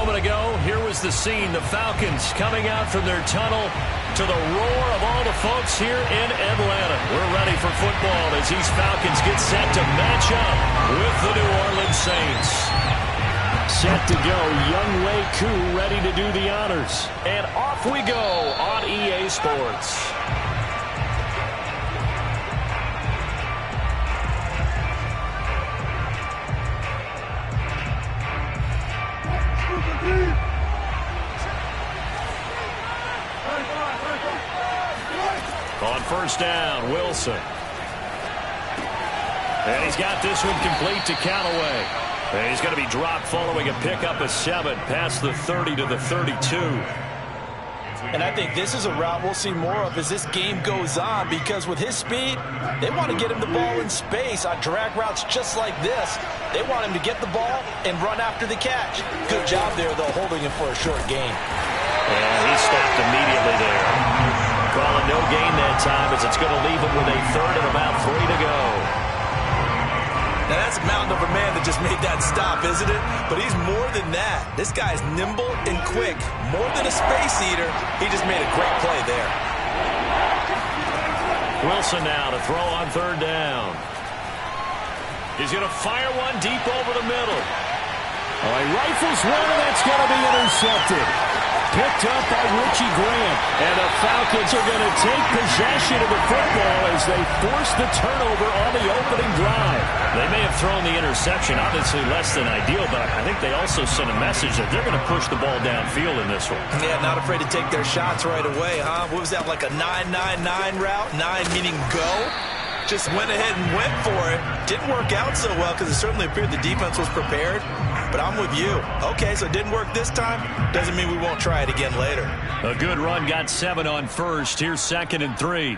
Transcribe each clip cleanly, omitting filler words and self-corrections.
moment ago, here was the scene. The Falcons coming out from their tunnel to the roar of all the folks here in Atlanta. We're ready for football as these Falcons get set to match up with the New Orleans Saints. Set to go, Young Wei Koo ready to do the honors. And off we go on EA Sports. On first down, Wilson. And he's got this one complete to Callaway. And he's going to be dropped following a pickup of 7 past the 30 to the 32. And I think this is a route we'll see more of as this game goes on, because with his speed, they want to get him the ball in space on drag routes just like this. They want him to get the ball and run after the catch. Good job there, though, holding him for a short gain. And he stopped immediately there. Calling no gain that time as it's going to leave him with a 3rd and about 3 to go. Now that's a mountain of a man that just made that stop, isn't it? But he's more than that. This guy's nimble and quick. More than a space eater. He just made a great play there. Wilson now to throw on 3rd down. He's going to fire one deep over the middle. Oh, he rifles one, and that's going to be intercepted. Picked up by Richie Grant. And the Falcons are going to take possession of the football as they force the turnover on the opening drive. They may have thrown the interception, obviously less than ideal, but I think they also sent a message that they're going to push the ball downfield in this one. Yeah, not afraid to take their shots right away, huh? What was that, like a 9-9-9 route? 9 meaning go? Just went ahead and went for it. Didn't work out so well because it certainly appeared the defense was prepared. But I'm with you. Okay, so it didn't work this time. Doesn't mean we won't try it again later. A good run, got 7 on first. Here's 2nd and 3.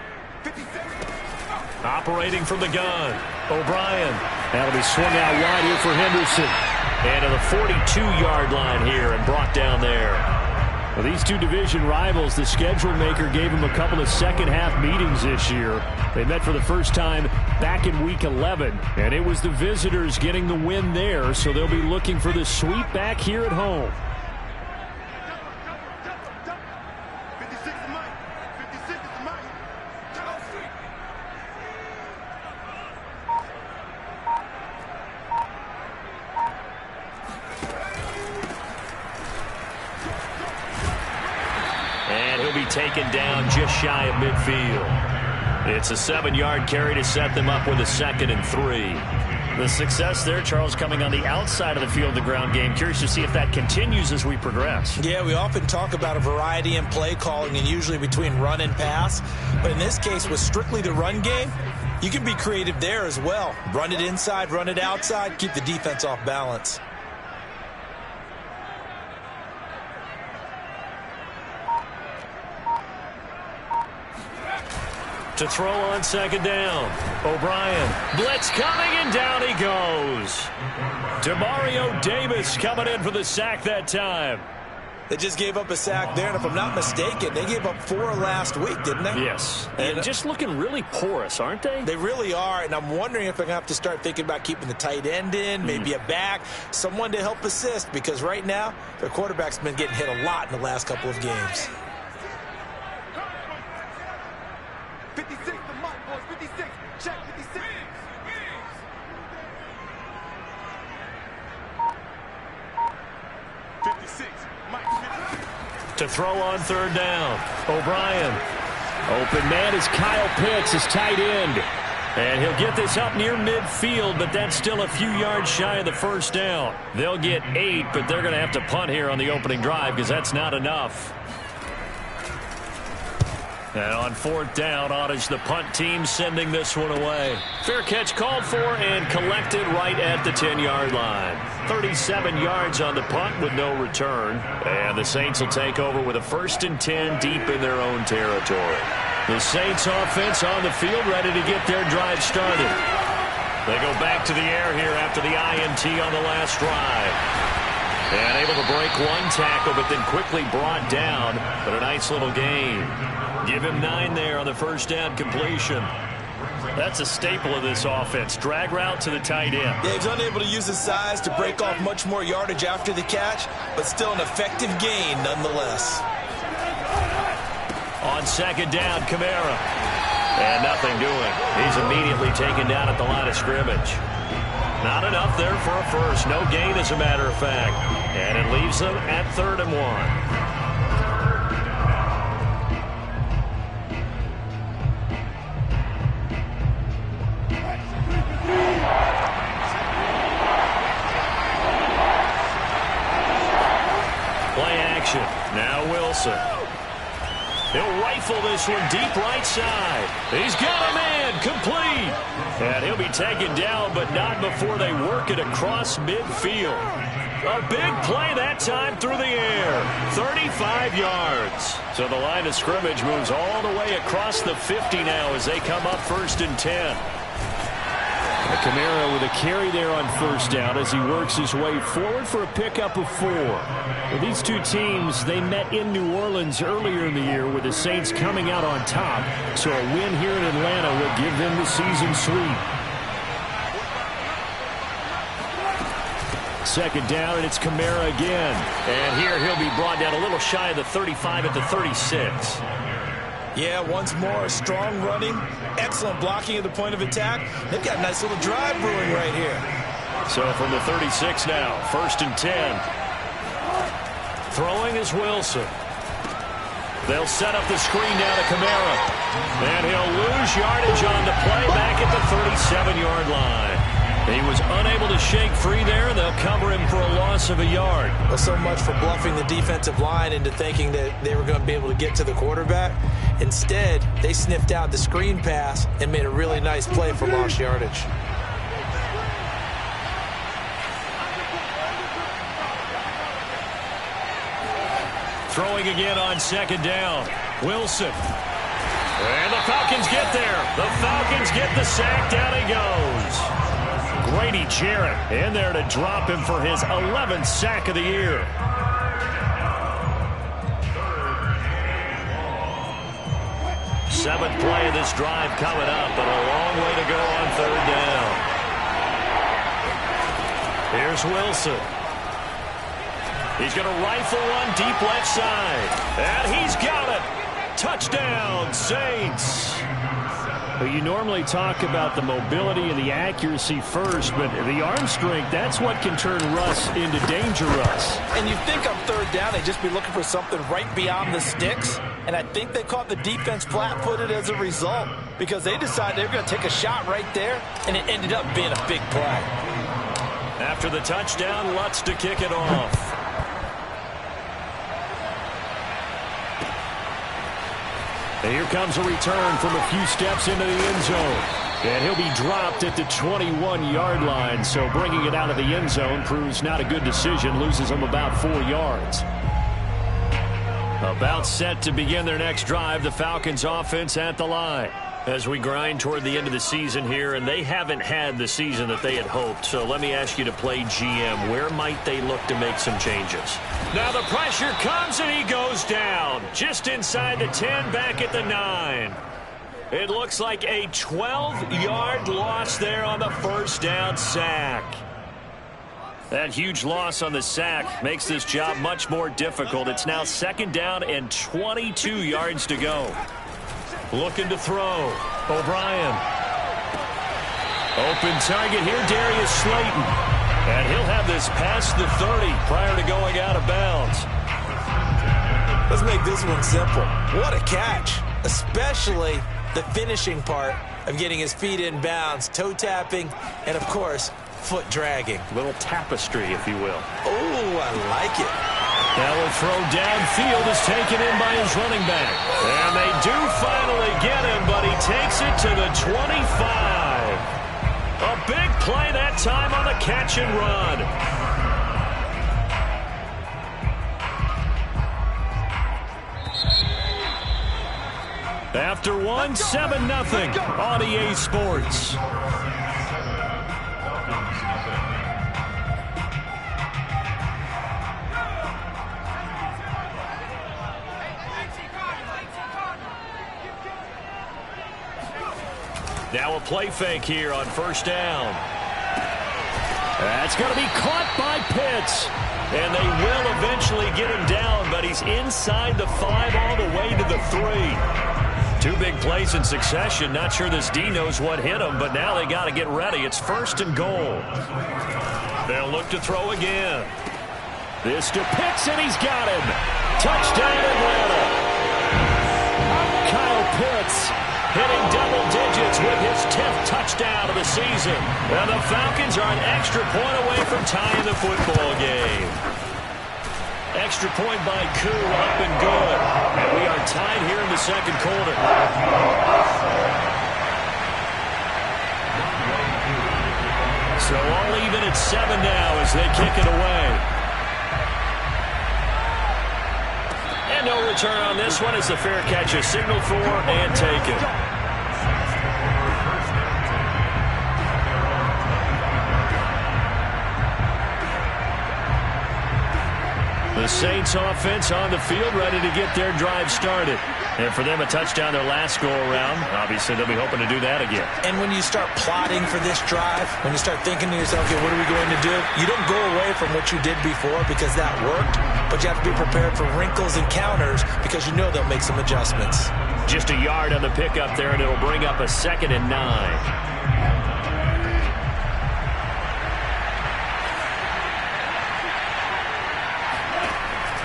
Operating from the gun, O'Brien. That'll be swung out wide here for Henderson. And to the 42-yard line here and brought down there. Well, these two division rivals, the schedule maker gave them a couple of second-half meetings this year. They met for the first time back in Week 11, and it was the visitors getting the win there, so they'll be looking for the sweep back here at home. And he'll be taken down just shy of midfield. It's a 7-yard carry to set them up with a 2nd and 3. The success there, Charles, coming on the outside of the field, the ground game. Curious to see if that continues as we progress. Yeah, we often talk about a variety in play calling and usually between run and pass. But in this case, with strictly the run game, you can be creative there as well. Run it inside, run it outside, keep the defense off balance. To throw on 2nd down. O'Brien. Blitz coming, and down he goes. Demario Davis coming in for the sack that time. They just gave up a sack there, and if I'm not mistaken, they gave up 4 last week, didn't they? Yes. And just looking really porous, aren't they? They really are, and I'm wondering if I'm going to have to start thinking about keeping the tight end in, maybe a back, someone to help assist, because right now, their quarterback's been getting hit a lot in the last couple of games. 56, the mark, boys, 56. Check 56. To throw on 3rd down. O'Brien. Open man is Kyle Pitts, his tight end. And he'll get this up near midfield, but that's still a few yards shy of the 1st down. They'll get 8, but they're going to have to punt here on the opening drive because that's not enough. And on 4th down, Ottage, the punt team sending this one away. Fair catch called for and collected right at the 10-yard line. 37 yards on the punt with no return. And the Saints will take over with a 1st and 10 deep in their own territory. The Saints offense on the field ready to get their drive started. They go back to the air here after the INT on the last drive. And able to break one tackle, but then quickly brought down. But a nice little gain. Give him 9 there on the 1st down completion. That's a staple of this offense. Drag route to the tight end. Yeah, he's unable to use his size to break off much more yardage after the catch, but still an effective gain nonetheless. On second down, Kamara. And nothing doing. He's immediately taken down at the line of scrimmage. Not enough there for a first. No gain, as a matter of fact. And it leaves them at 3rd and 1. Now Wilson. He'll rifle this one deep right side. He's got a man complete. And he'll be taken down, but not before they work it across midfield. A big play that time through the air. 35 yards. So the line of scrimmage moves all the way across the 50 now as they come up 1st and 10. Kamara with a carry there on 1st down as he works his way forward for a pickup of 4. Well, these two teams, they met in New Orleans earlier in the year with the Saints coming out on top. So a win here in Atlanta will give them the season sweep. 2nd down, and it's Kamara again. And here he'll be brought down a little shy of the 35 at the 36. Yeah, once more, strong running, excellent blocking at the point of attack. They've got a nice little drive brewing right here. So from the 36 now, 1st and 10. Throwing is Wilson. They'll set up the screen now to Kamara. And he'll lose yardage on the play back at the 37-yard line. He was unable to shake free there. They'll cover him for a loss of a yard. Well, so much for bluffing the defensive line into thinking that they were going to be able to get to the quarterback. Instead, they sniffed out the screen pass and made a really nice play for lost yardage. Throwing again on 2nd down. Wilson. And the Falcons get there. The Falcons get the sack. Down he goes. Grady Jarrett in there to drop him for his 11th sack of the year. Seventh play of this drive coming up, but a long way to go on 3rd down. Here's Wilson. He's going to rifle one deep left side. And he's got it. Touchdown, Saints. Well, you normally talk about the mobility and the accuracy first, but the arm strength, that's what can turn Russ into danger Russ. And you think on 3rd down, they'd just be looking for something right beyond the sticks. And I think they caught the defense flat-footed as a result because they decided they were going to take a shot right there, and it ended up being a big play. After the touchdown, Lutz to kick it off. And here comes a return from a few steps into the end zone. And he'll be dropped at the 21-yard line. So bringing it out of the end zone proves not a good decision. Loses him about 4 yards. About set to begin their next drive. The Falcons offense at the line. As we grind toward the end of the season here, and they haven't had the season that they had hoped. So let me ask you to play GM. Where might they look to make some changes? Now the pressure comes and he goes down. Just inside the 10, back at the 9. It looks like a 12-yard loss there on the 1st down sack. That huge loss on the sack makes this job much more difficult. It's now 2nd down and 22 yards to go. Looking to throw. O'Brien. Open target here, Darius Slayton. And he'll have this past the 30 prior to going out of bounds. Let's make this one simple. What a catch, especially the finishing part of getting his feet in bounds, toe tapping, and, of course, foot dragging. Little tapestry, if you will. Oh, I like it. Now a throw downfield is taken in by his running back. And they do finally get him, but he takes it to the 25. A big play that time on the catch and run. After one, 7-0 on EA Sports. Now a play fake here on first down. That's going to be caught by Pitts. And they will eventually get him down, but he's inside the 5 all the way to the 3. 2 big plays in succession. Not sure this D knows what hit him, but now they got to get ready. It's 1st and goal. They'll look to throw again. This to Pitts, and he's got him. Touchdown, Atlanta. Kyle Pitts hitting double digits with his 10th touchdown of the season. And the Falcons are an extra point away from tying the football game. Extra point by Koo, up and good. And we are tied here in the second quarter. So all even at 7 now as they kick it away. And no return on this one as the fair catch is signaled for and taken. The Saints offense on the field ready to get their drive started. And for them, a touchdown their last go-around. Obviously, they'll be hoping to do that again. And when you start plotting for this drive, when you start thinking to yourself, okay, what are we going to do? You don't go away from what you did before because that worked, but you have to be prepared for wrinkles and counters because you know they'll make some adjustments. Just a yard on the pickup there, and it'll bring up a 2nd and 9.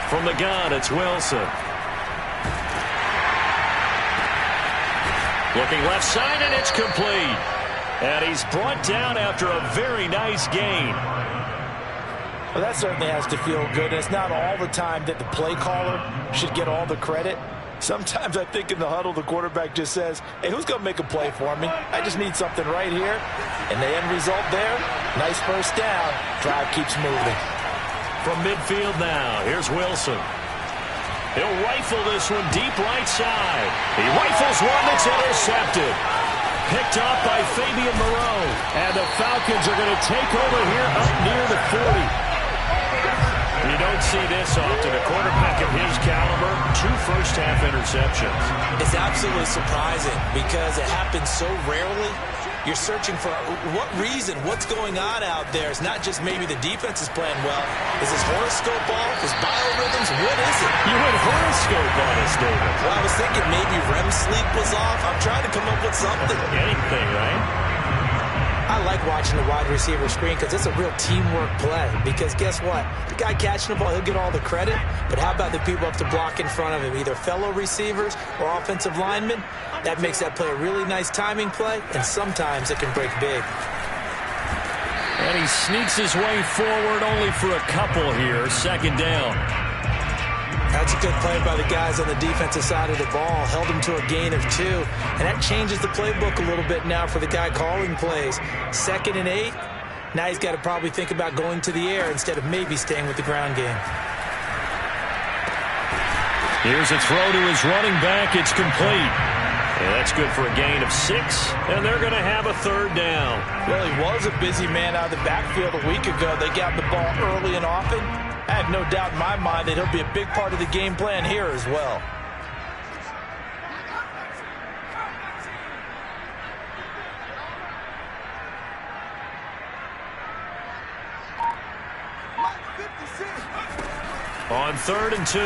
From the gun, it's Wilson. Looking left side, and it's complete. And he's brought down after a very nice gain. Well, that certainly has to feel good. It's not all the time that the play caller should get all the credit. Sometimes I think in the huddle, the quarterback just says, hey, who's going to make a play for me? I just need something right here. And the end result there, nice first down. Drive keeps moving. From midfield now, here's Wilson. He'll rifle this one deep right side. He rifles one that's intercepted. Picked off by Fabian Moreau. And the Falcons are going to take over here up near the 40. You don't see this often. A quarterback of his caliber, 2 first-half interceptions. It's absolutely surprising because it happens so rarely. You're searching for what reason, what's going on out there. It's not just maybe the defense is playing well. Is his horoscope off? His biorhythms? What is it? You went horoscope on us, David. Well, I was thinking maybe REM sleep was off. I'm trying to come up with something. Anything, right? I like watching the wide receiver screen because it's a real teamwork play. Because guess what? The guy catching the ball, he'll get all the credit. But how about the people up to block in front of him, either fellow receivers or offensive linemen? That makes that play a really nice timing play, and sometimes it can break big. And he sneaks his way forward only for a couple here. 2nd down. That's a good play by the guys on the defensive side of the ball. Held him to a gain of 2. And that changes the playbook a little bit now for the guy calling plays. 2nd and 8. Now he's got to probably think about going to the air instead of maybe staying with the ground game. Here's a throw to his running back. It's complete. And that's good for a gain of 6. And they're going to have a 3rd down. Well, he was a busy man out of the backfield a week ago. They got the ball early and often. I have no doubt in my mind that he'll be a big part of the game plan here as well. On 3rd and 2,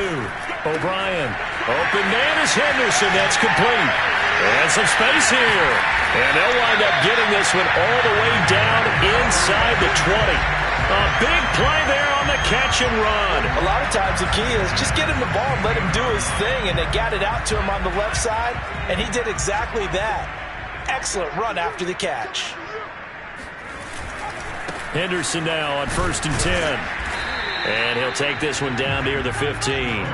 O'Brien. Open man is Henderson. That's complete. And some space here. And they'll wind up getting this one all the way down inside the 20. A big play there on the catch and run. A lot of times the key is just get him the ball and let him do his thing. And they got it out to him on the left side. And he did exactly that. Excellent run after the catch. Henderson now on 1st and 10. And he'll take this one down near the 15.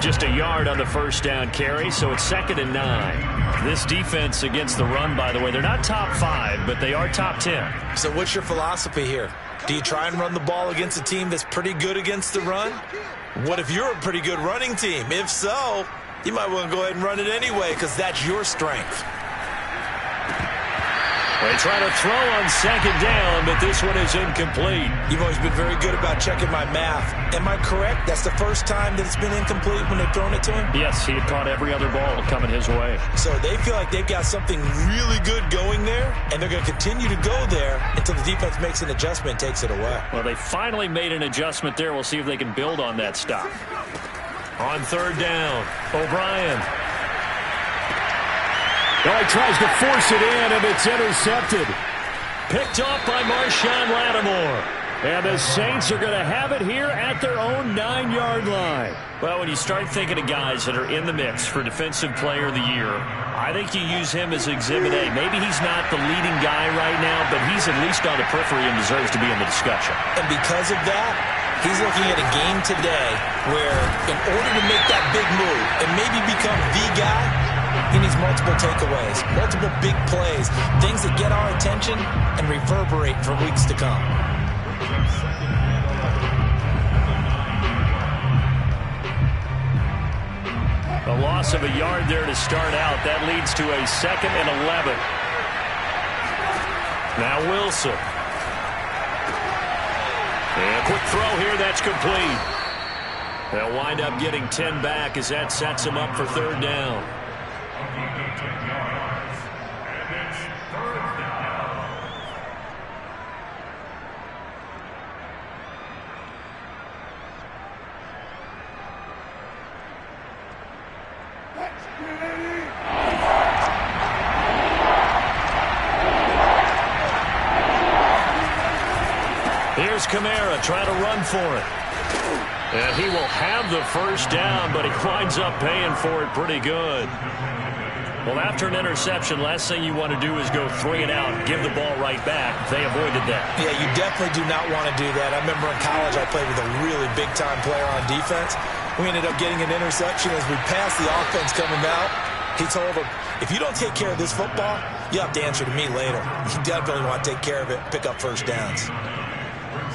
Just a yard on the first down carry, so it's 2nd and 9. This defense against the run, by the way, they're not top 5, but they are top 10. So what's your philosophy here? Do you try and run the ball against a team that's pretty good against the run? What if you're a pretty good running team? If so, you might want to go ahead and run it anyway because that's your strength. They try to throw on second down, but this one is incomplete. You've always been very good about checking my math. Am I correct? That's the first time that it's been incomplete when they've thrown it to him? Yes, he had caught every other ball coming his way. So they feel like they've got something really good going there, and they're going to continue to go there until the defense makes an adjustment and takes it away. Well, they finally made an adjustment there. We'll see if they can build on that stop. On third down, O'Brien. Well, he tries to force it in, and it's intercepted. Picked off by Marshawn Lattimore. And the Saints are going to have it here at their own 9-yard line. Well, when you start thinking of guys that are in the mix for Defensive Player of the Year, I think you use him as Exhibit A. Maybe he's not the leading guy right now, but he's at least on the periphery and deserves to be in the discussion. And because of that, he's looking at a game today where in order to make that big move and maybe become the guy, he needs multiple takeaways, multiple big plays, things that get our attention and reverberate for weeks to come. A loss of a yard there to start out. That leads to a 2nd and 11. Now Wilson. And a quick throw here. That's complete. They'll wind up getting 10 back as that sets them up for third down. Here's Kamara trying to run for it. And he will have the first down, but he winds up paying for it pretty good. Well, after an interception, last thing you want to do is go 3 and out and give the ball right back. They avoided that. Yeah, you definitely do not want to do that. I remember in college I played with a really big-time player on defense. We ended up getting an interception as we passed the offense coming out. He told him, if you don't take care of this football, you have to answer to me later. You definitely want to take care of it, pick up first downs.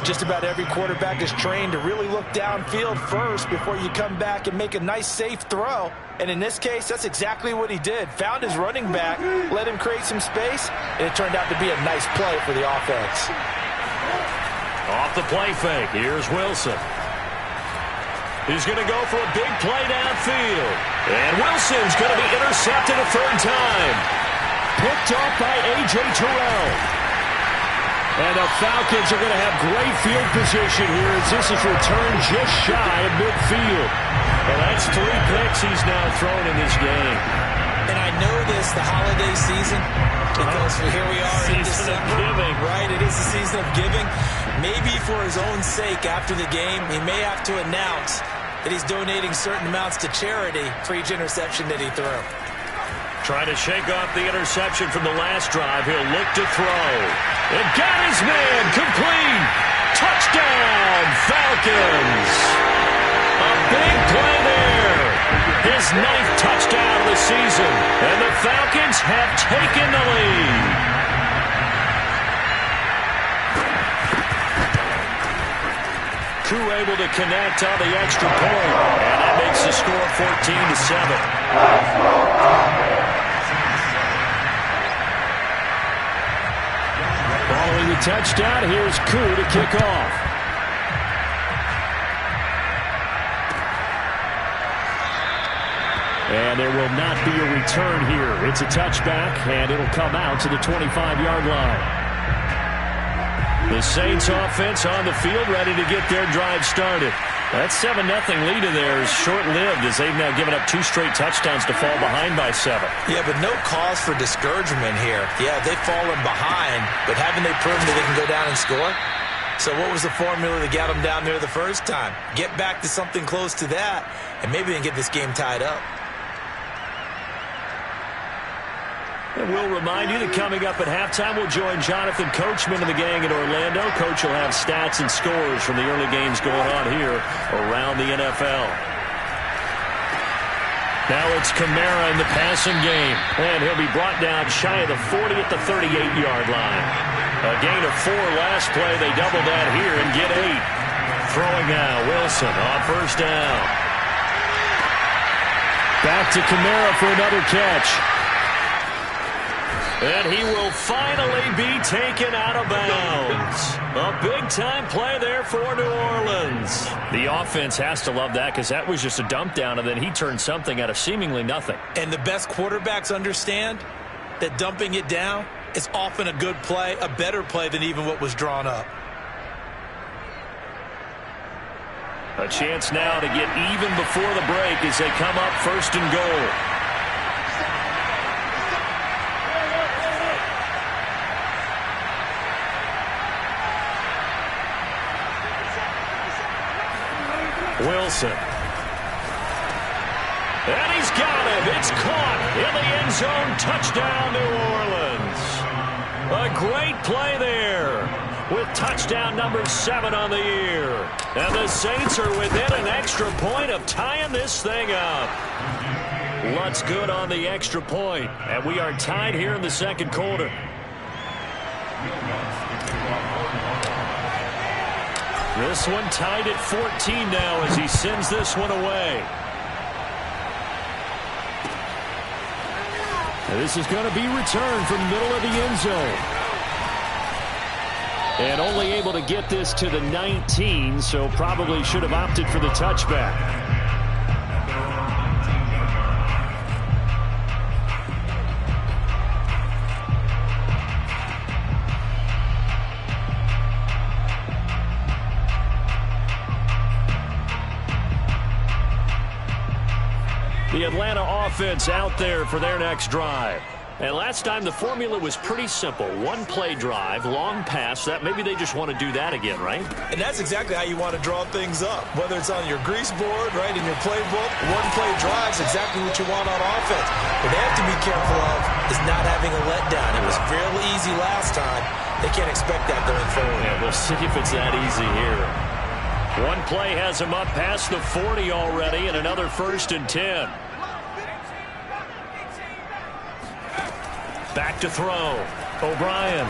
Just about every quarterback is trained to really look downfield first before you come back and make a nice, safe throw. And in this case, that's exactly what he did. Found his running back, let him create some space, and it turned out to be a nice play for the offense. Off the play fake, here's Wilson. He's going to go for a big play downfield. And Wilson's going to be intercepted a third time. Picked off by A.J. Terrell. And the Falcons are going to have great field position here as this is returned just shy of midfield. Well, that's 3 picks he's now thrown in this game. And I know this, the holiday season, because here we are in December. Giving. Right, it is the season of giving. Maybe for his own sake after the game, he may have to announce that he's donating certain amounts to charity for each interception that he threw. Trying to shake off the interception from the last drive. He'll look to throw. And got his man complete. Touchdown, Falcons. A big play there. His 9th touchdown of the season. And the Falcons have taken the lead. Koo able to connect on the extra point. And that makes the score 14-7. Following the touchdown, here's Koo to kick off. And there will not be a return here. It's a touchback, and it'll come out to the 25-yard line. The Saints offense on the field ready to get their drive started. That 7-0 lead in there is short-lived as they've now given up 2 straight touchdowns to fall behind by 7. Yeah, but no cause for discouragement here. Yeah, they've fallen behind, but haven't they proven that they can go down and score? So what was the formula that got them down there the first time? Get back to something close to that, and maybe they can get this game tied up. And we'll remind you that coming up at halftime, we'll join Jonathan Coachman and the gang in Orlando. Coach will have stats and scores from the early games going on here around the NFL. Now it's Kamara in the passing game. And he'll be brought down shy of the 40 at the 38-yard line. A gain of 4 last play. They double that here and get 8. Throwing now, Wilson on first down. Back to Kamara for another catch. And he will finally be taken out of bounds. A big-time play there for New Orleans. The offense has to love that because that was just a dump down, and then he turned something out of seemingly nothing. And the best quarterbacks understand that dumping it down is often a good play, a better play than even what was drawn up. A chance now to get even before the break as they come up 1st and goal. Wilson. And he's got him. It's caught in the end zone. Touchdown, New Orleans. A great play there with touchdown number 7 on the year. And the Saints are within an extra point of tying this thing up. Lutz good on the extra point. And we are tied here in the second quarter. This one tied at 14 now as he sends this one away. And this is going to be returned from the middle of the end zone. And only able to get this to the 19, so probably should have opted for the touchback. The Atlanta offense out there for their next drive. And last time the formula was pretty simple. One play drive, long pass. That maybe they just want to do that again, right? And that's exactly how you want to draw things up. Whether it's on your grease board, right, in your playbook, one play drive is exactly what you want on offense. What they have to be careful of is not having a letdown. It was fairly easy last time. They can't expect that going forward. Yeah, we'll see if it's that easy here. One play has him up past the 40 already, and another 1st and 10. Back to throw. O'Brien.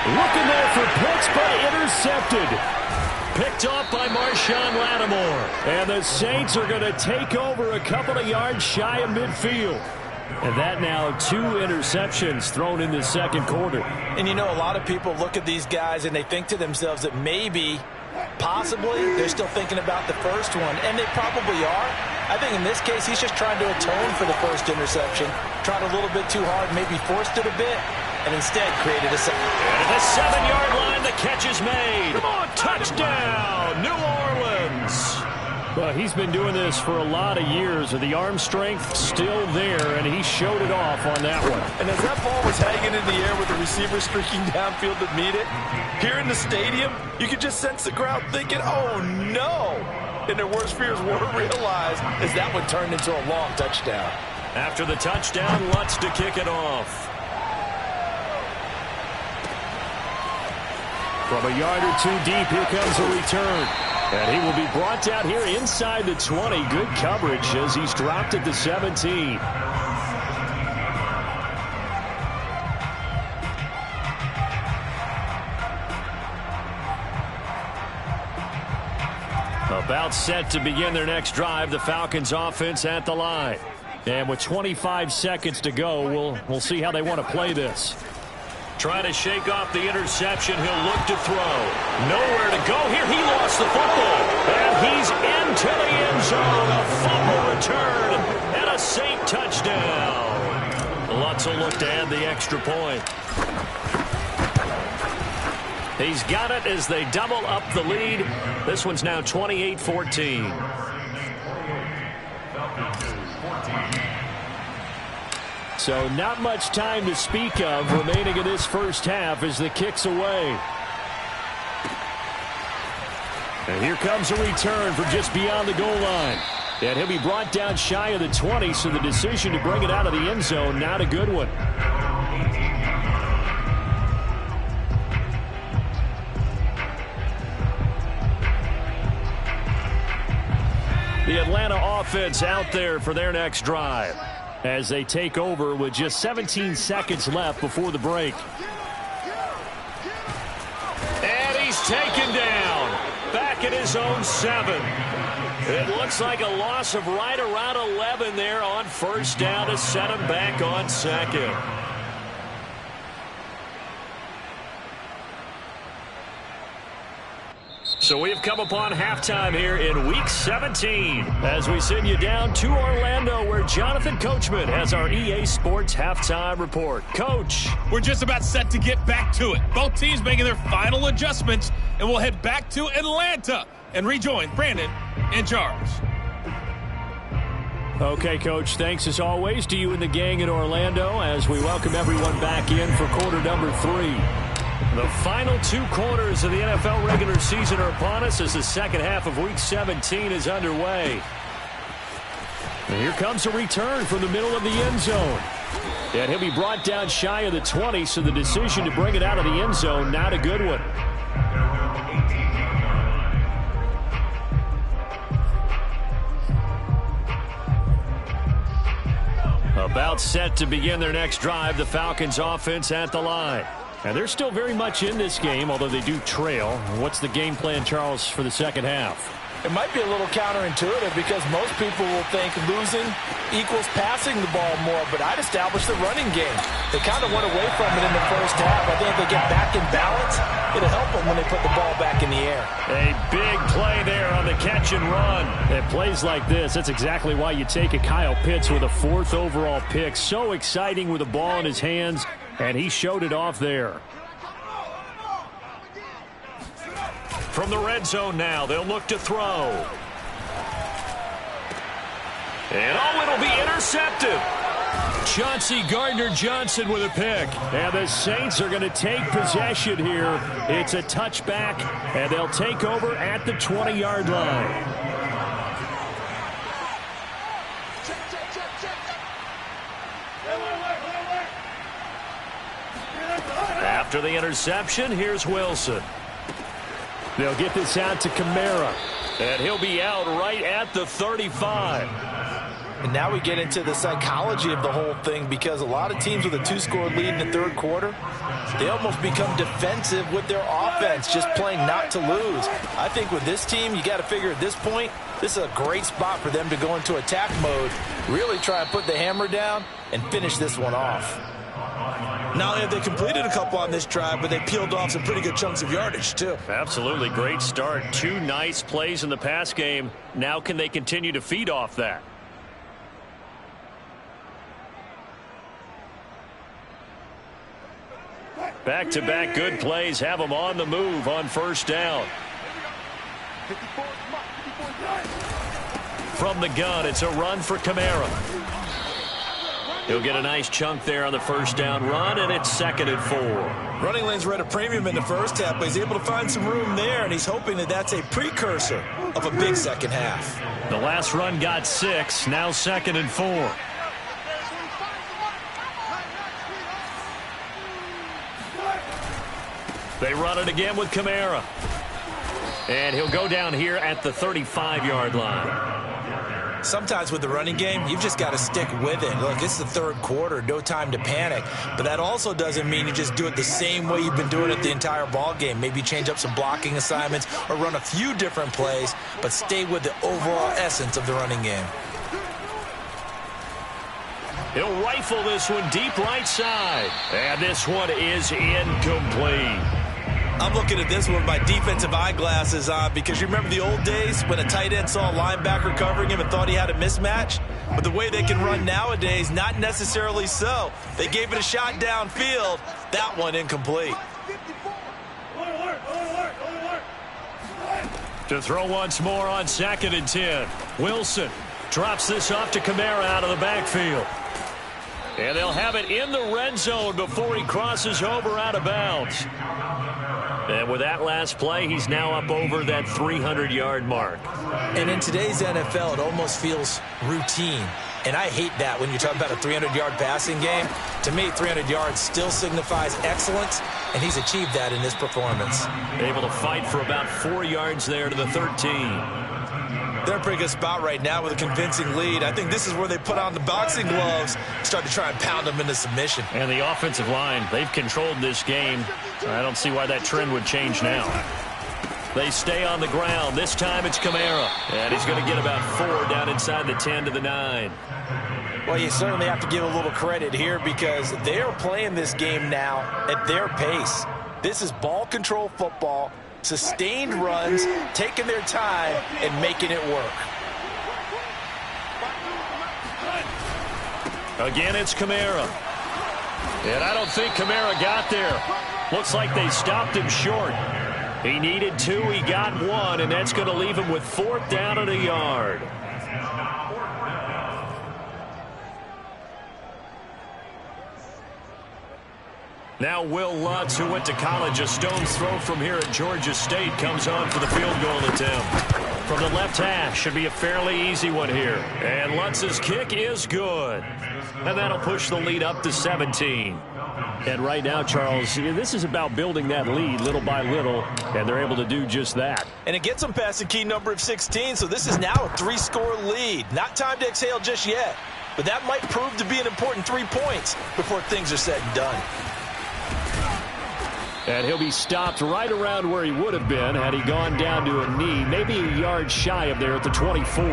Looking there for picks, but intercepted. Picked off by Marshawn Lattimore. And the Saints are going to take over a couple of yards shy of midfield. And that now 2 interceptions thrown in the second quarter. And you know, a lot of people look at these guys and they think to themselves that maybe, possibly, they're still thinking about the first one. And they probably are. I think in this case, he's just trying to atone for the first interception. Tried a little bit too hard, maybe forced it a bit, and instead created a second. At the 7-yard line, the catch is made. Touchdown, New Orleans. Well, he's been doing this for a lot of years, and the arm strength still there, and he showed it off on that one. And as that ball was hanging in the air with the receiver streaking downfield to meet it, here in the stadium, you could just sense the crowd thinking, oh, no. And their worst fears were realized as that one turned into a long touchdown. After the touchdown, Lutz to kick it off. From a yard or 2 deep, here comes a return. And he will be brought down here inside the 20. Good coverage as he's dropped at the 17. About set to begin their next drive, the Falcons offense at the line. And with 25 seconds to go, we'll see how they want to play this. Trying to shake off the interception. He'll look to throw. Nowhere to go here. He lost the football. And he's into the end zone. A fumble return and a Saint touchdown. Lutz will look to add the extra point. He's got it as they double up the lead. This one's now 28-14. So not much time to speak of remaining in this first half as the kick's away. And here comes a return from just beyond the goal line. And he'll be brought down shy of the 20, so the decision to bring it out of the end zone, not a good one. The Atlanta offense out there for their next drive as they take over with just 17 seconds left before the break. And he's taken down. Back at his own 7. It looks like a loss of right around 11 there on first down to set him back on second. So we've come upon halftime here in Week 17 as we send you down to Orlando where Jonathan Coachman has our EA Sports halftime report. Coach. We're just about set to get back to it. Both teams making their final adjustments, and we'll head back to Atlanta and rejoin Brandon and Charles. Okay, Coach, thanks as always to you and the gang in Orlando as we welcome everyone back in for quarter number 3. The final 2 quarters of the NFL regular season are upon us as the second half of Week 17 is underway. And here comes a return from the middle of the end zone. And he'll be brought down shy of the 20, so the decision to bring it out of the end zone, not a good one. About set to begin their next drive, the Falcons offense at the line. And they're still very much in this game, although they do trail. What's the game plan, Charles, for the second half? It might be a little counterintuitive because most people will think losing equals passing the ball more, but I'd establish the running game. They kind of went away from it in the first half. I think if they get back in balance, it'll help them when they put the ball back in the air. A big play there on the catch and run. At plays like this, that's exactly why you take a Kyle Pitts with a 4th overall pick. So exciting with the ball in his hands, and he showed it off there. From the red zone now, they'll look to throw. And it'll be intercepted. Chauncey Gardner-Johnson with a pick. And the Saints are going to take possession here. It's a touchback, and they'll take over at the 20-yard line. After the interception, here's Wilson. They'll get this out to Kamara. And he'll be out right at the 35. And now we get into the psychology of the whole thing because a lot of teams with a 2-score lead in the third quarter, they almost become defensive with their offense, just playing not to lose. I think with this team, you got to figure at this point, this is a great spot for them to go into attack mode, really try and put the hammer down and finish this one off. Not only have they completed a couple on this drive, but they peeled off some pretty good chunks of yardage, too. Absolutely. Great start. 2 nice plays in the pass game. Now can they continue to feed off that? Back-to-back good plays have them on the move on first down. From the gun, it's a run for Kamara. He'll get a nice chunk there on the first down run, and it's 2nd and 4. Running lanes were at a premium in the first half, but he's able to find some room there, and he's hoping that that's a precursor of a big second half. The last run got 6, now 2nd and 4. They run it again with Kamara. And he'll go down here at the 35-yard line. Sometimes with the running game, you've just got to stick with it. Look, it's the third quarter, no time to panic. But that also doesn't mean you just do it the same way you've been doing it the entire ball game. Maybe change up some blocking assignments or run a few different plays, but stay with the overall essence of the running game. He'll rifle this one deep right side. And this one is incomplete. I'm looking at this one with my defensive eyeglasses on because you remember the old days when a tight end saw a linebacker covering him and thought he had a mismatch? But the way they can run nowadays, not necessarily so. They gave it a shot downfield. That one incomplete. To throw once more on 2nd and 10. Wilson drops this off to Kamara out of the backfield. And they'll have it in the red zone before he crosses over out of bounds. And with that last play, he's now up over that 300-yard mark. And in today's NFL, it almost feels routine. And I hate that when you talk about a 300-yard passing game. To me, 300 yards still signifies excellence, and he's achieved that in this performance. Able to fight for about 4 yards there to the 13. They're in a pretty good spot right now with a convincing lead. I think this is where they put on the boxing gloves, start to try and pound them into submission. And the offensive line, they've controlled this game. I don't see why that trend would change now. They stay on the ground. This time it's Kamara. And he's going to get about 4 down inside the 10 to the 9. Well, you certainly have to give a little credit here because they are playing this game now at their pace. This is ball control football, sustained runs, taking their time and making it work. Again, it's Kamara. And I don't think Kamara got there. Looks like they stopped him short. He needed 2, he got 1, and that's going to leave him with 4th down and a yard. Now Will Lutz, who went to college a stone's throw from here at Georgia State, comes on for the field goal attempt. From the left hash, should be a fairly easy one here. And Lutz's kick is good. And that'll push the lead up to 17. And right now, Charles, this is about building that lead little by little, and they're able to do just that. And it gets them past the key number of 16, so this is now a 3-score lead. Not time to exhale just yet, but that might prove to be an important 3 points before things are said and done. And he'll be stopped right around where he would have been had he gone down to a knee, maybe a yard shy of there at the 24.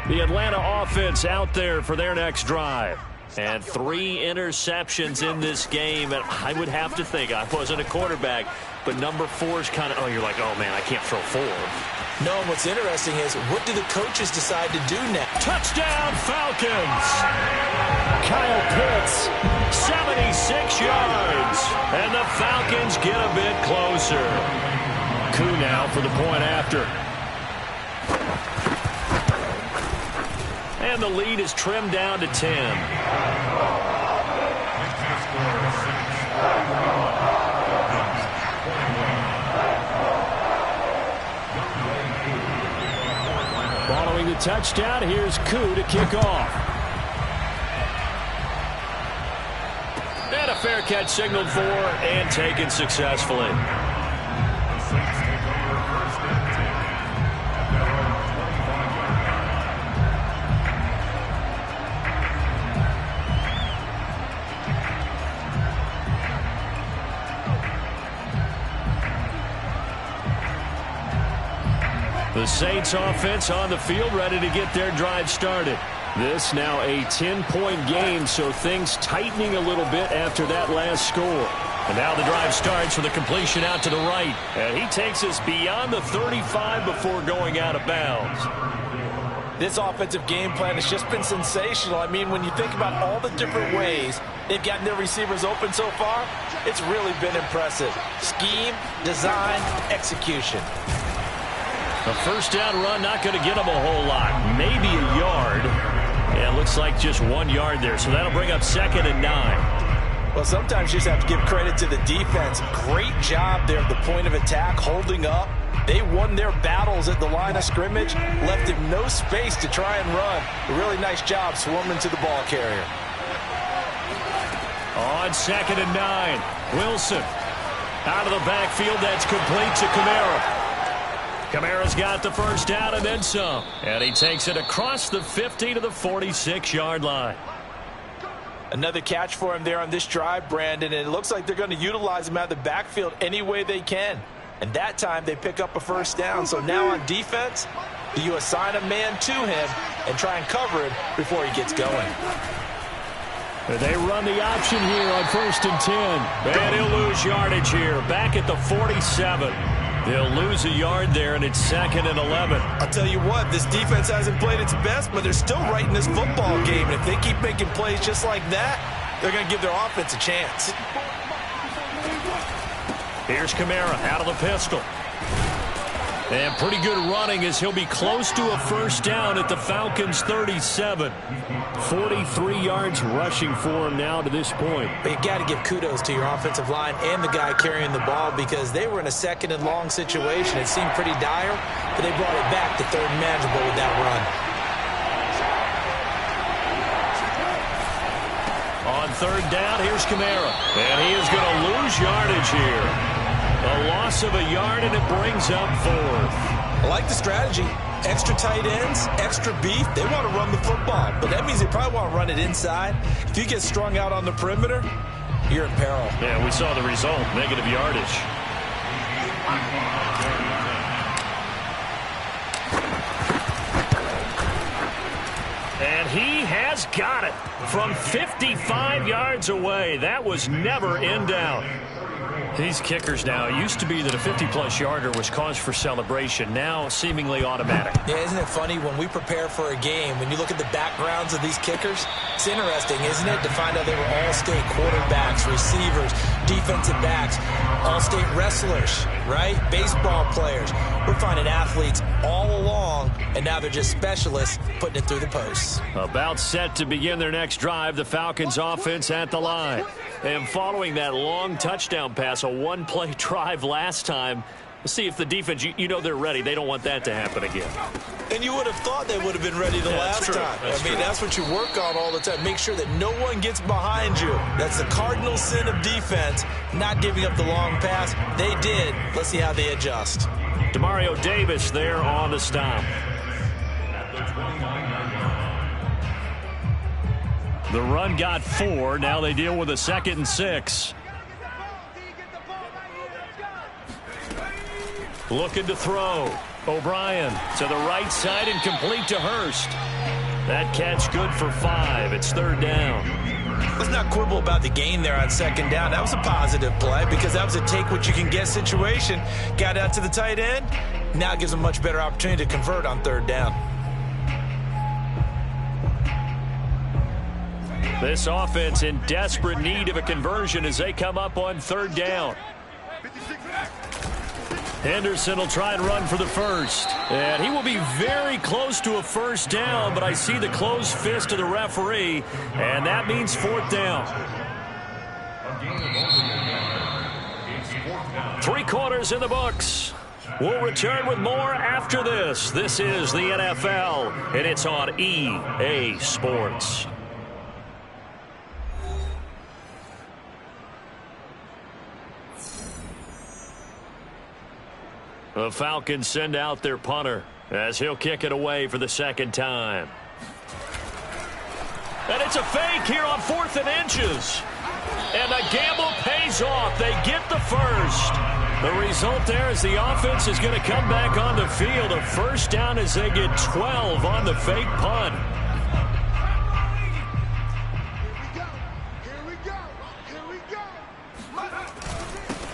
The Atlanta offense out there for their next drive. And 3 interceptions in this game. And I would have to think, I wasn't a quarterback, but number 4 is kind of, you're like, oh, man, I can't throw 4. No, and what's interesting is, what do the coaches decide to do now? Touchdown, Falcons! Kyle Pitts, 76 yards. And the Falcons get a bit closer. Coup now for the point after. And the lead is trimmed down to 10. Following the touchdown, here's Coup to kick off. And a fair catch signaled for and taken successfully. The Saints offense on the field, ready to get their drive started. This now a 10-point game, so things tightening a little bit after that last score. And now the drive starts with a completion out to the right. And he takes us beyond the 35 before going out of bounds. This offensive game plan has just been sensational. I mean, when you think about all the different ways they've gotten their receivers open so far, it's really been impressive. Scheme, design, execution. A first down run, not going to get him a whole lot. Maybe a yard. Yeah, it looks like just 1 yard there. So that'll bring up 2nd and 9. Well, sometimes you just have to give credit to the defense. Great job there at the point of attack, holding up. They won their battles at the line of scrimmage, left him no space to try and run. A really nice job swarming to the ball carrier. On 2nd and 9, Wilson. Out of the backfield, that's complete to Kamara. Kamara's got the first down and then some. And he takes it across the 50 to the 46-yard line. Another catch for him there on this drive, Brandon, and it looks like they're going to utilize him out of the backfield any way they can. And that time they pick up a first down. So now on defense, do you assign a man to him and try and cover him before he gets going? They run the option here on 1st and 10. And he'll lose yardage here. Back at the 47. They'll lose a yard there, and it's 2nd and 11. I'll tell you what, this defense hasn't played its best, but they're still right in this football game. And if they keep making plays just like that, they're going to give their offense a chance. Here's Kamara out of the pistol. And pretty good running as he'll be close to a first down at the Falcons' 37. 43 yards rushing for him now to this point. But you got to give kudos to your offensive line and the guy carrying the ball because they were in a 2nd and long situation. It seemed pretty dire, but they brought it back to 3rd and manageable with that run. On 3rd down, here's Kamara. And he is going to lose yardage here. A loss of a yard, and it brings up 4th. I like the strategy. Extra tight ends, extra beef. They want to run the football, but that means they probably want to run it inside. If you get strung out on the perimeter, you're in peril. Yeah, we saw the result, negative yardage. And he has got it from 55 yards away. That was never in doubt. These kickers now, it used to be that a 50-plus yarder was cause for celebration. Now seemingly automatic. Yeah, isn't it funny when we prepare for a game, when you look at the backgrounds of these kickers, it's interesting, isn't it, to find out they were all-state quarterbacks, receivers, defensive backs, all-state wrestlers, right? Baseball players. We're finding athletes all along, and now they're just specialists putting it through the posts. About set to begin their next drive, the Falcons offense at the line. And following that long touchdown pass, a one-play drive last time, let's see if the defense, you know they're ready. They don't want that to happen again. And you would have thought they would have been ready the last time. That's what you work on all the time. Make sure that no one gets behind you. That's the cardinal sin of defense, not giving up the long pass. They did. Let's see how they adjust. Demario Davis there on the stop. The run got 4. Now they deal with a 2nd and 6. Looking to throw. O'Brien to the right side and complete to Hurst. That catch good for 5. It's 3rd down. Let's not quibble about the gain there on 2nd down. That was a positive play because that was a take-what-you-can-get situation. Got out to the tight end. Now gives them a much better opportunity to convert on 3rd down. This offense in desperate need of a conversion as they come up on 3rd down. Henderson will try and run for the first. And he will be very close to a 1st down, but I see the closed fist of the referee, and that means 4th down. 3 quarters in the books. We'll return with more after this. This is the NFL, and it's on EA Sports. The Falcons send out their punter as he'll kick it away for the 2nd time. And it's a fake here on 4th and inches. And the gamble pays off. They get the first. The result there is the offense is going to come back on the field. A 1st down as they get 12 on the fake punt.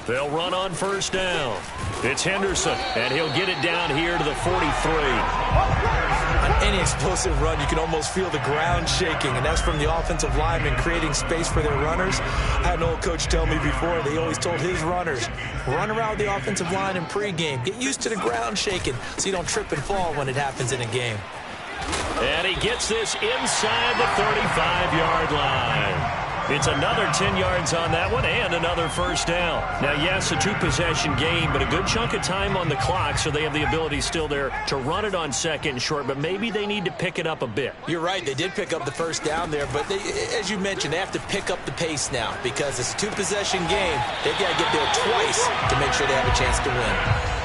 They'll run on 1st down. It's Henderson, and he'll get it down here to the 43. On any explosive run, you can almost feel the ground shaking, and that's from the offensive linemen creating space for their runners. I had an old coach tell me before, they always told his runners, run around the offensive line in pregame. Get used to the ground shaking so you don't trip and fall when it happens in a game. And he gets this inside the 35-yard line. It's another 10 yards on that one and another 1st down. Now, yes, a 2-possession game, but a good chunk of time on the clock, so they have the ability still there to run it on 2nd and short, but maybe they need to pick it up a bit. You're right. They did pick up the 1st down there, but they, as you mentioned, they have to pick up the pace now because it's a 2-possession game. They've got to get there twice to make sure they have a chance to win.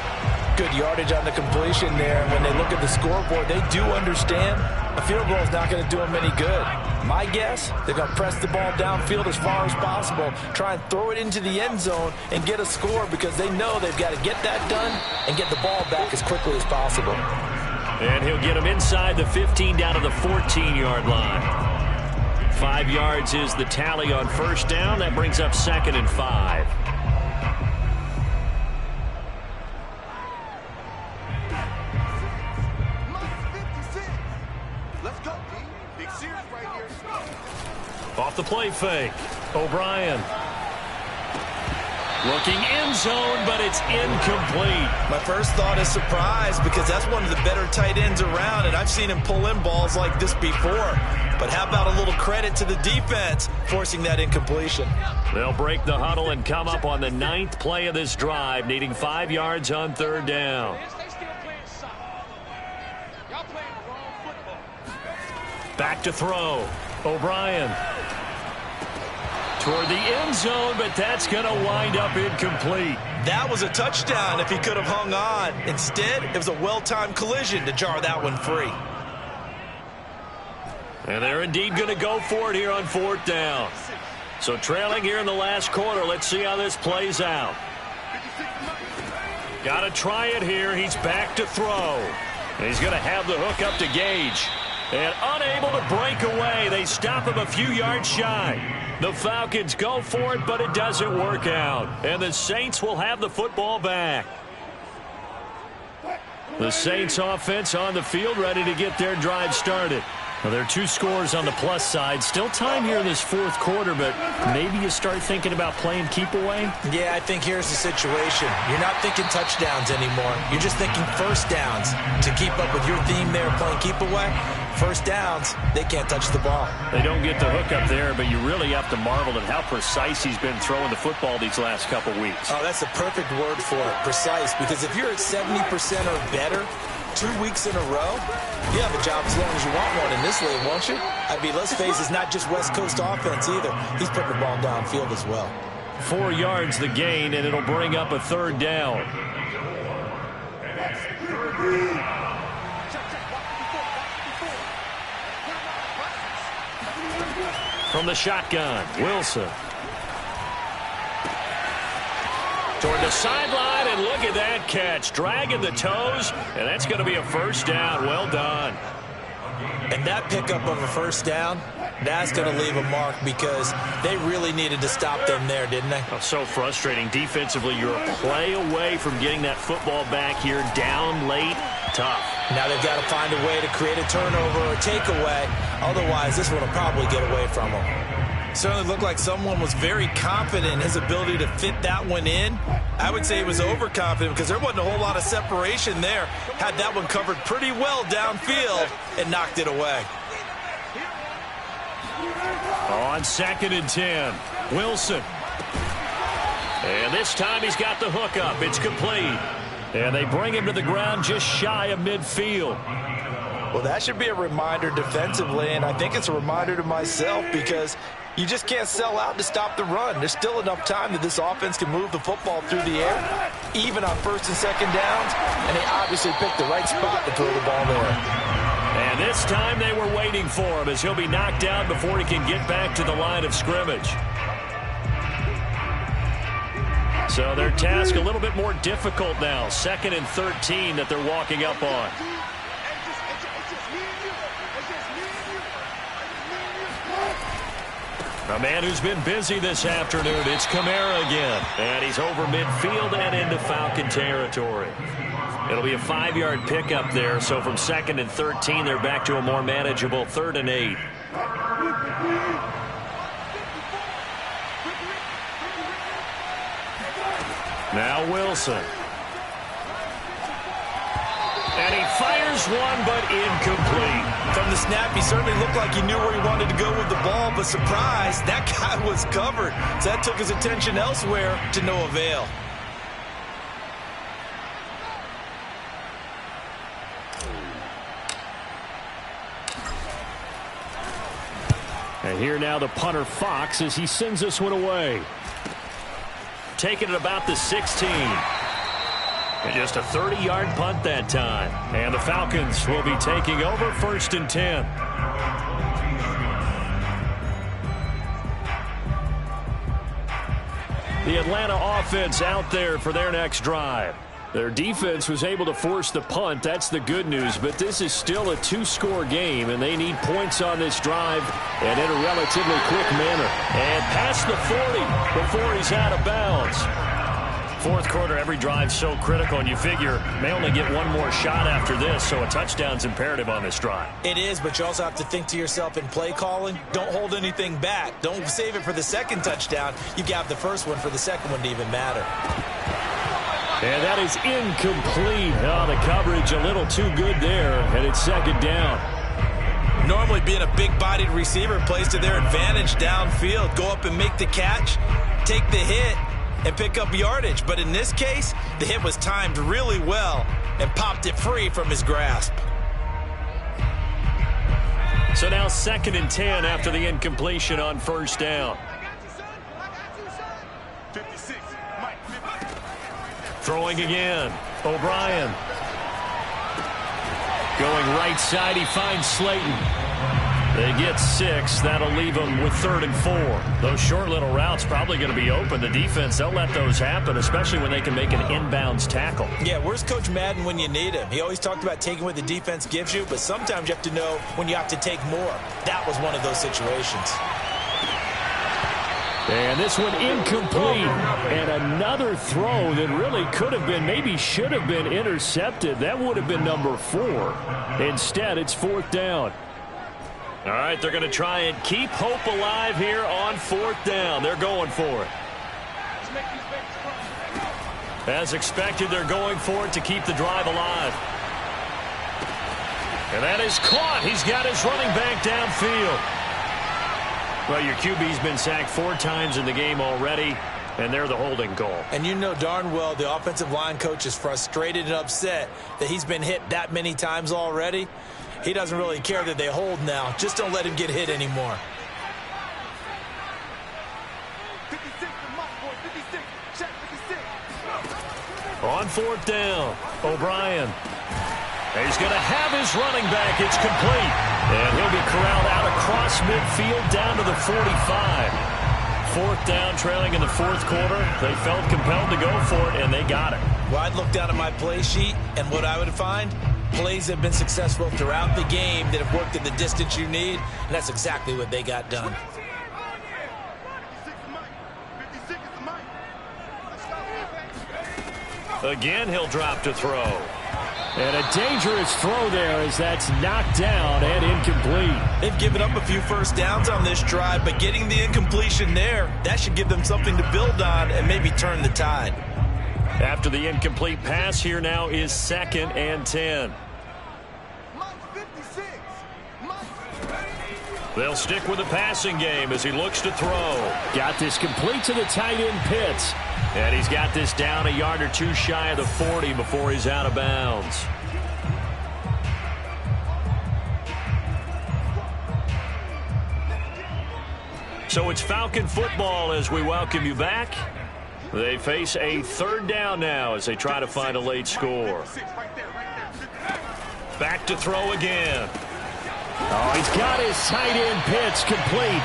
Good yardage on the completion there. And when they look at the scoreboard, they do understand a field goal is not going to do them any good. My guess, they're going to press the ball downfield as far as possible, try and throw it into the end zone and get a score because they know they've got to get that done and get the ball back as quickly as possible. And he'll get them inside the 15 down to the 14-yard line. 5 yards is the tally on 1st down. That brings up 2nd and 5. Off the play fake. O'Brien. Looking end zone, but it's incomplete. My first thought is surprise because that's one of the better tight ends around, and I've seen him pull in balls like this before. But how about a little credit to the defense forcing that incompletion? They'll break the huddle and come up on the 9th play of this drive, needing 5 yards on 3rd down. Back to throw. O'Brien. Toward the end zone, but that's going to wind up incomplete. That was a touchdown if he could have hung on. Instead, it was a well-timed collision to jar that one free. And they're indeed going to go for it here on 4th down. So trailing here in the last quarter. Let's see how this plays out. Got to try it here. He's back to throw. And he's going to have the hook up to Gage. And unable to break away. They stop him a few yards shy. The Falcons go for it, but it doesn't work out. And the Saints will have the football back. The Saints offense on the field, ready to get their drive started. Well, there are 2 scores on the plus side. Still time here in this fourth quarter, but maybe you start thinking about playing keep away? Yeah, I think here's the situation. You're not thinking touchdowns anymore. You're just thinking first downs. To keep up with your theme there, playing keep away, first downs, they can't touch the ball. They don't get the hook up there, but you really have to marvel at how precise he's been throwing the football these last couple weeks. Oh, that's the perfect word for it, precise, because if you're at 70% or better 2 weeks in a row, you have a job as long as you want one in this league, won't you? I mean, let's face it, it's not just West Coast offense either. He's putting the ball downfield as well. 4 yards the gain, and it'll bring up a third down. From the shotgun, Wilson. Toward the sideline, and look at that catch. Dragging the toes, and that's going to be a first down. Well done. And that pickup of a first down, that's going to leave a mark because they really needed to stop them there, didn't they? Oh, so frustrating. Defensively, you're a play away from getting that football back here. Down late, tough. Now they've got to find a way to create a turnover or a takeaway. Otherwise, this one will probably get away from them. Certainly looked like someone was very confident in his ability to fit that one in. I would say he was overconfident because there wasn't a whole lot of separation there. Had that one covered pretty well downfield and knocked it away. On 2nd and 10, Wilson. And this time he's got the hook up. It's complete. And they bring him to the ground just shy of midfield. Well, that should be a reminder defensively, and I think it's a reminder to myself because you just can't sell out to stop the run. There's still enough time that this offense can move the football through the air, even on 1st and 2nd downs, and they obviously picked the right spot to throw the ball there. And this time they were waiting for him as he'll be knocked down before he can get back to the line of scrimmage. So their task a little bit more difficult now. 2nd and 13 that they're walking up on. A man who's been busy this afternoon, it's Kamara again. And he's over midfield and into Falcon territory. It'll be a 5-yard pickup there, so from 2nd and 13, they're back to a more manageable 3rd and 8. Now Wilson. And he fires one, but incomplete. From the snap, he certainly looked like he knew where he wanted to go with the ball, but surprise, that guy was covered. So that took his attention elsewhere to no avail. And here now the punter Fox as he sends this one away. Taking it about the 16. And just a 30-yard punt that time. And the Falcons will be taking over 1st and 10. The Atlanta offense out there for their next drive. Their defense was able to force the punt. That's the good news. But this is still a 2-score game, and they need points on this drive and in a relatively quick manner. And past the 40 before he's out of bounds. Fourth quarter, every drive's so critical, and you figure may only get one more shot after this, so a touchdown's imperative on this drive. It is, but you also have to think to yourself in play calling, don't hold anything back. Don't save it for the second touchdown. You got the first one for the second one to even matter. And that is incomplete. Oh, the coverage a little too good there, and it's 2nd down. Normally being a big-bodied receiver plays to their advantage downfield. Go up and make the catch, take the hit, and pick up yardage. But in this case, the hit was timed really well and popped it free from his grasp. So now 2nd and 10 after the incompletion on 1st down. Throwing again. O'Brien. Going right side, he finds Slayton. They get 6. That'll leave them with 3rd and 4. Those short little routes probably going to be open. The defense, they'll let those happen, especially when they can make an inbounds tackle. Yeah, where's Coach Madden when you need him? He always talked about taking what the defense gives you, but sometimes you have to know when you have to take more. That was one of those situations. And this one incomplete. And another throw that really could have been, maybe should have been intercepted. That would have been number 4. Instead, it's 4th down. All right, they're going to try and keep hope alive here on 4th down. They're going for it. As expected, they're going for it to keep the drive alive. And that is caught. He's got his running back downfield. Well, your QB's been sacked 4 times in the game already, and they're the holding call. And you know darn well the offensive line coach is frustrated and upset that he's been hit that many times already. He doesn't really care that they hold now. Just don't let him get hit anymore. 56 the mark, boys. 56. Check 56. On 4th down, O'Brien. He's going to have his running back. It's complete. And he'll be corralled out across midfield down to the 45. 4th down, trailing in the 4th quarter. They felt compelled to go for it, and they got it. Well, I'd look down at my play sheet, and what I would find, plays have been successful throughout the game that have worked in the distance you need, and that's exactly what they got done. 56 is the mic. Again, he'll drop to throw. And a dangerous throw there as that's knocked down and incomplete. They've given up a few first downs on this drive, but getting the incompletion there, that should give them something to build on and maybe turn the tide. After the incomplete pass, here now is 2nd and 10. They'll stick with the passing game as he looks to throw. Got this complete to the tight end, Pitts. And he's got this down a yard or 2 shy of the 40 before he's out of bounds. So it's Falcon football as we welcome you back. They face a 3rd down now as they try to find a late score. Back to throw again. Oh, he's got his tight end, Pitts, complete.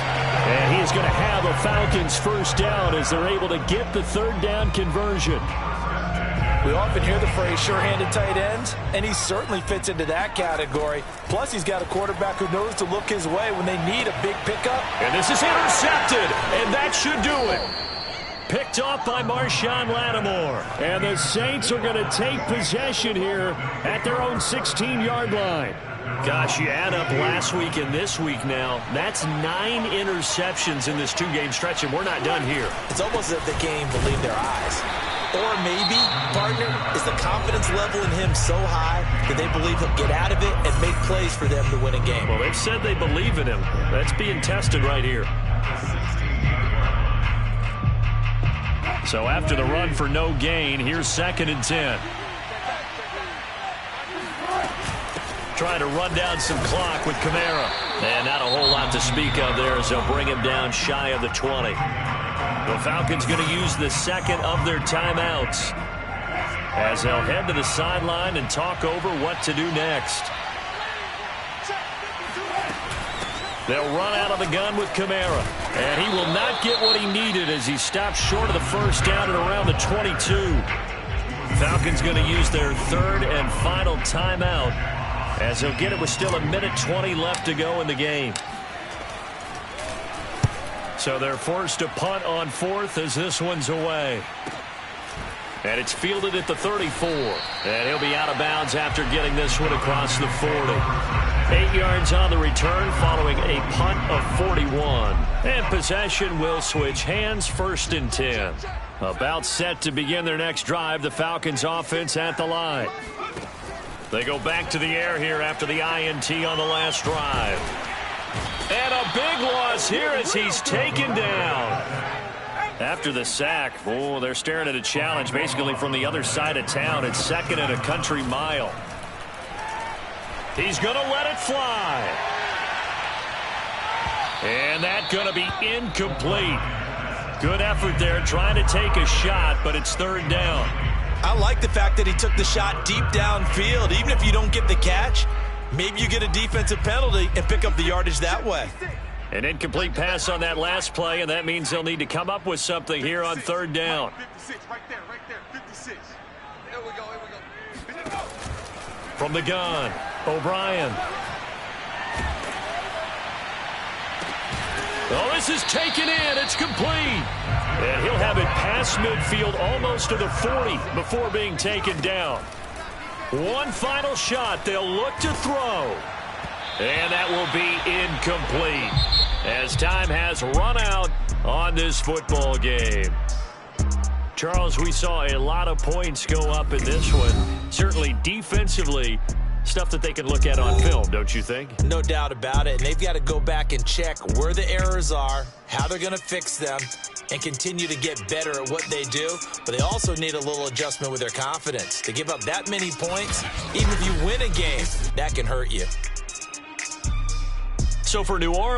And he's going to have a Falcons 1st down as they're able to get the 3rd down conversion. We often hear the phrase sure-handed tight ends, and he certainly fits into that category. Plus, he's got a quarterback who knows to look his way when they need a big pickup. And this is intercepted, and that should do it. Picked off by Marshawn Lattimore. And the Saints are going to take possession here at their own 16-yard line. Gosh, you add up last week and this week now, that's 9 interceptions in this 2-game stretch, and we're not done here. It's almost as if the game believed their eyes. Or maybe, partner, is the confidence level in him so high that they believe he'll get out of it and make plays for them to win a game. Well, they've said they believe in him. That's being tested right here. So after the run for no gain, here's 2nd and 10. Trying to run down some clock with Kamara. And not a whole lot to speak of there as they'll bring him down shy of the 20. The Falcons going to use the 2nd of their timeouts as they'll head to the sideline and talk over what to do next. They'll run out of the gun with Kamara. And he will not get what he needed as he stops short of the 1st down at around the 22. Falcons going to use their 3rd and final timeout as he'll get it with still 1:20 left to go in the game. So they're forced to punt on 4th as this one's away. And it's fielded at the 34. And he'll be out of bounds after getting this one across the 40. 8 yards on the return following a punt of 41. And possession will switch hands, 1st and 10. About set to begin their next drive, the Falcons offense at the line. They go back to the air here after the INT on the last drive. And a big loss here as he's taken down. After the sack, oh, they're staring at a challenge basically from the other side of town. It's 2nd and a country mile. He's going to let it fly. And that's going to be incomplete. Good effort there trying to take a shot, but it's 3rd down. I like the fact that he took the shot deep downfield. Even if you don't get the catch, Maybe you get a defensive penalty and pick up the yardage that way. An incomplete pass on that last play, and that means they'll need to come up with something here on third down. 56, right there, 56. Here we go. From the gun, O'Brien. Oh, this is taken in. It's complete. And he'll have it past midfield almost to the 40 before being taken down. One final shot. They'll look to throw. And that will be incomplete as time has run out on this football game. Charles, we saw a lot of points go up in this one. Certainly defensively, stuff that they can look at on film, don't you think? No doubt about it. And they've got to go back and check where the errors are, how they're going to fix them, and continue to get better at what they do. But they also need a little adjustment with their confidence. To give up that many points, even if you win a game, that can hurt you. So for New Orleans,